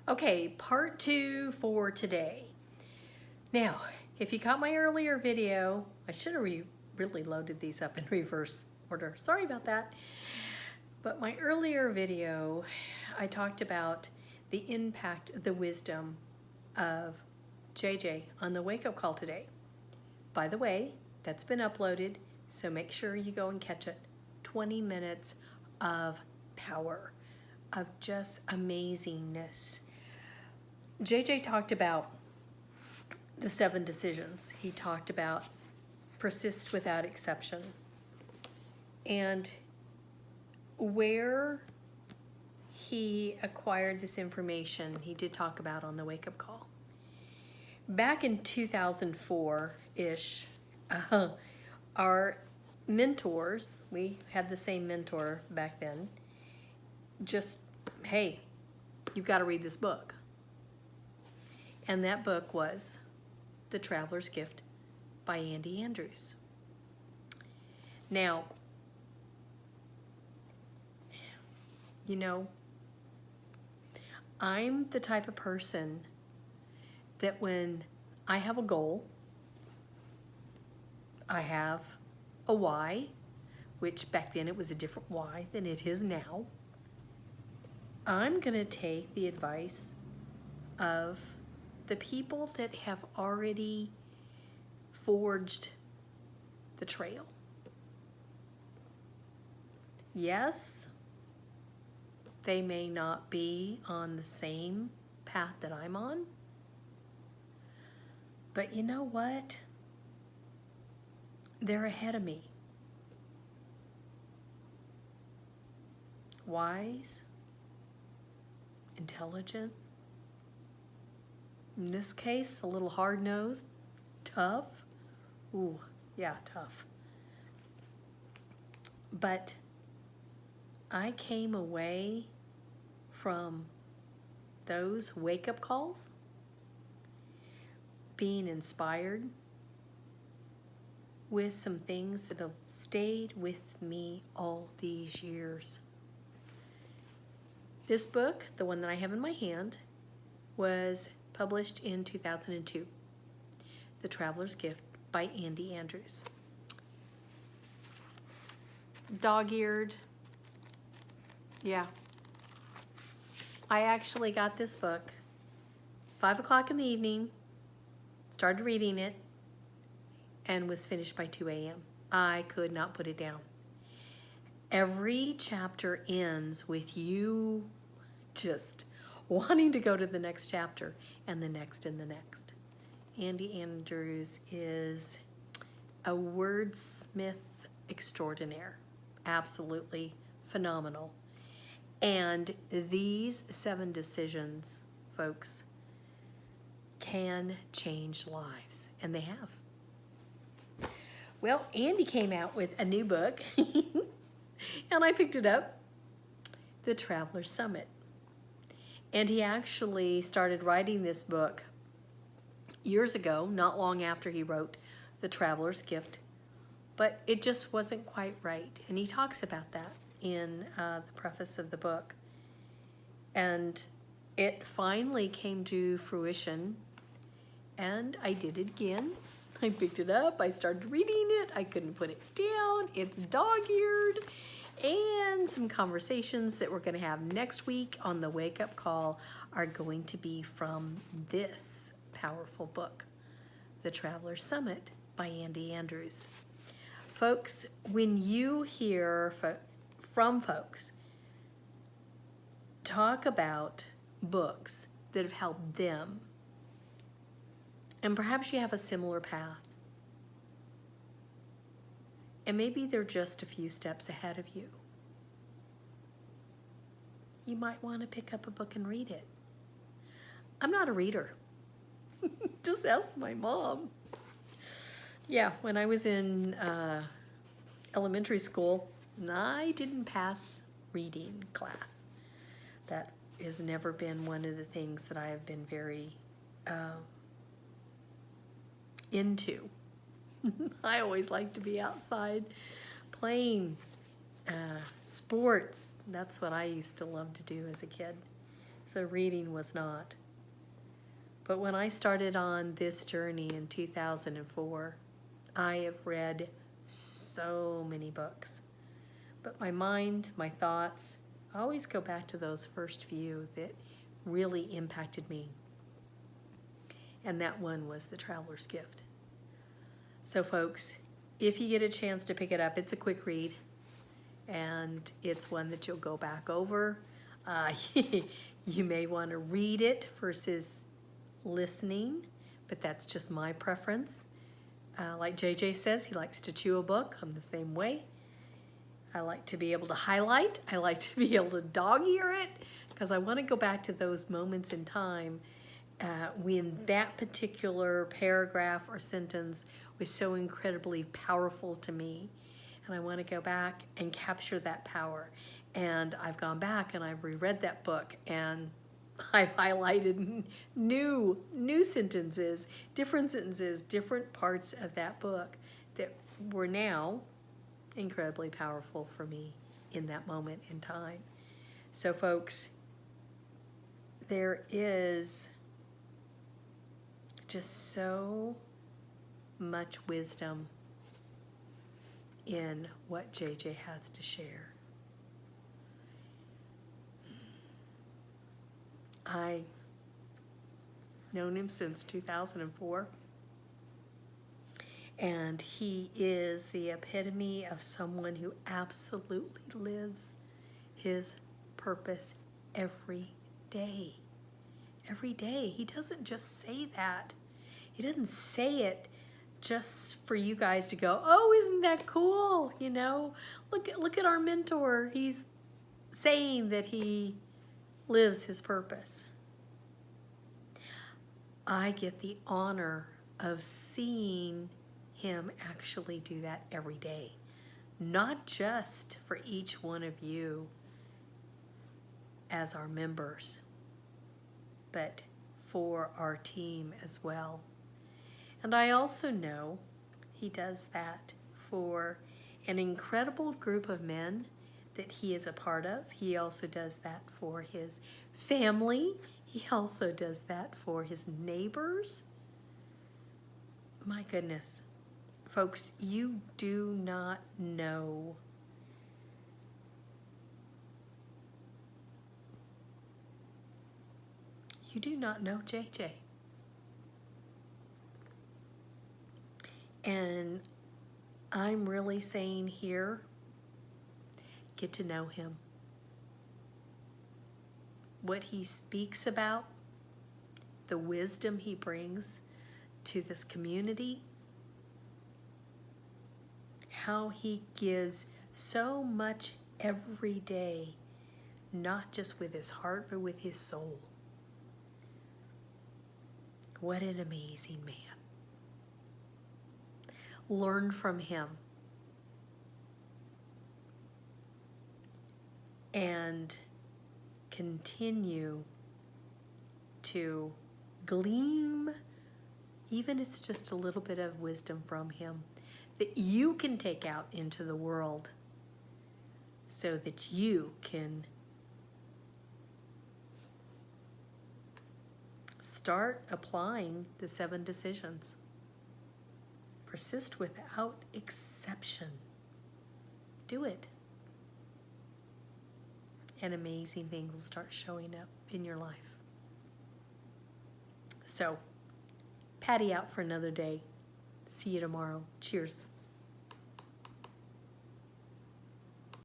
Okay, part 2 for today. Now, if you caught my earlier video, I should have really loaded these up in reverse order. Sorry about that. But my earlier video, I talked about the impact, the wisdom of JJ on the wake-up call today. By the way, that's been uploaded, so make sure you go and catch it. 20 minutes of power, of just amazingness. JJ talked about the 7 decisions. He talked about persist without exception. And where he acquired this information, he did talk about on the wake-up call. Back in 2004-ish, our mentors, we had the same mentor back then, just, hey, you've got to read this book. And that book was The Traveler's Gift by Andy Andrews. Now, you know, I'm the type of person that when I have a goal, I have a why, which back then it was a different why than it is now. I'm going to take the advice of the people that have already forged the trail. Yes, they may not be on the same path that I'm on, but you know what? They're ahead of me. Wise, intelligent, in this case, a little hard-nosed, tough. Ooh, yeah, tough. But I came away from those wake-up calls being inspired with some things that have stayed with me all these years. This book, the one that I have in my hand, was published in 2002, The Traveler's Gift by Andy Andrews. Dog-eared, yeah. I actually got this book 5 o'clock in the evening, started reading it, and was finished by 2 a.m. I could not put it down. Every chapter ends with you just wanting to go to the next chapter and the next and the next. Andy Andrews is a wordsmith extraordinaire, absolutely phenomenal. And these 7 decisions, folks, can change lives, and they have. Well, Andy came out with a new book, and I picked it up, The Traveler's Summit. And he actually started writing this book years ago, not long after he wrote The Traveler's Gift, but it just wasn't quite right. And he talks about that in the preface of the book. And it finally came to fruition, and I did it again. I picked it up, I started reading it, I couldn't put it down, it's dog-eared. And some conversations that we're going to have next week on the wake-up call are going to be from this powerful book, The Traveler's Summit by Andy Andrews. Folks, when you hear from folks talk about books that have helped them, and perhaps you have a similar path, and maybe they're just a few steps ahead of you, you might want to pick up a book and read it. I'm not a reader. Just ask my mom. Yeah, when I was in elementary school, I didn't pass reading class. That has never been one of the things that I have been very into. I always like to be outside playing sports. That's what I used to love to do as a kid. So reading was not. But when I started on this journey in 2004, I have read so many books. But my mind, my thoughts, I always go back to those first few that really impacted me. And that one was The Traveler's Gift. So folks, if you get a chance to pick it up, it's a quick read. And it's one that you'll go back over. You may want to read it versus listening, but that's just my preference. Like JJ says, he likes to chew a book. I'm the same way. I like to be able to highlight. I like to be able to dog ear it because I want to go back to those moments in time when that particular paragraph or sentence was so incredibly powerful to me. And I want to go back and capture that power. And I've gone back and I've reread that book and I've highlighted new sentences, different parts of that book that were now incredibly powerful for me in that moment in time. So folks, there is just so much wisdom in what JJ has to share. I've known him since 2004, and he is the epitome of someone who absolutely lives his purpose every day. Every day. He doesn't just say that. He doesn't say it just for you guys to go, oh, isn't that cool? You know, look at our mentor. He's saying that he lives his purpose. I get the honor of seeing him actually do that every day. Not just for each one of you as our members, but for our team as well. And I also know he does that for an incredible group of men that he is a part of. He also does that for his family. He also does that for his neighbors. My goodness. Folks, you do not know JJ. And I'm really saying here, get to know him. What he speaks about, the wisdom he brings to this community, how he gives so much every day, not just with his heart, but with his soul. What an amazing man. Learn from him. And continue to glean, even if it's just a little bit of wisdom from him, that you can take out into the world so that you can start applying the 7 decisions. Persist without exception. Do it. And amazing things will start showing up in your life. So, Patty out for another day. See you tomorrow. Cheers.